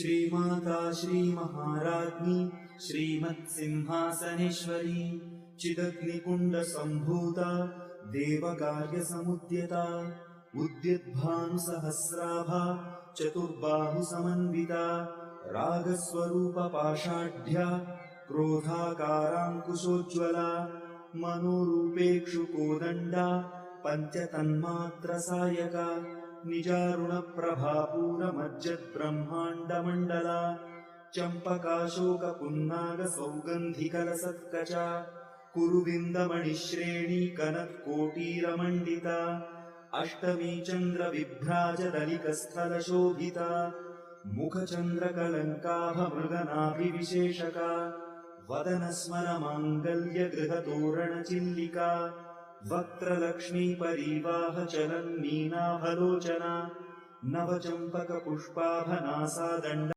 श्रीमाता श्रीमहाराज्ञी श्रीमत्सिंहासनेश्वरी चिदग्निकुण्डसम्भूता देवकार्यसमुद्यता उद्यद्भानुसहस्राभा चतुर्बाहुसमन्विता रागस्वरूपपाषाढ्या क्रोधाकाराङ्कुशोज्ज्वला मनोरूपेक्षुकोदण्डा पञ्चतन्मात्रसायका निजारुणप्रभापूरमज्जद्ब्रह्माण्डमण्डला चम्पकाशोकपुन्नागसौगन्धिकलसत्कचा कुरुविन्दमणिश्रेणी कनत्कोटीरमण्डिता अष्टमी चन्द्रविभ्राजदलिकस्थलशोभिता मुखचन्द्रकलङ्काभमृगनाभिविशेषका वदनस्मरमाङ्गल्यगृहतोरणचिल्लिका वक्त्रलक्ष्मीपरीवाहचलन्मीनाभलोचना नवचम्पकपुष्पाभनासा दण्ड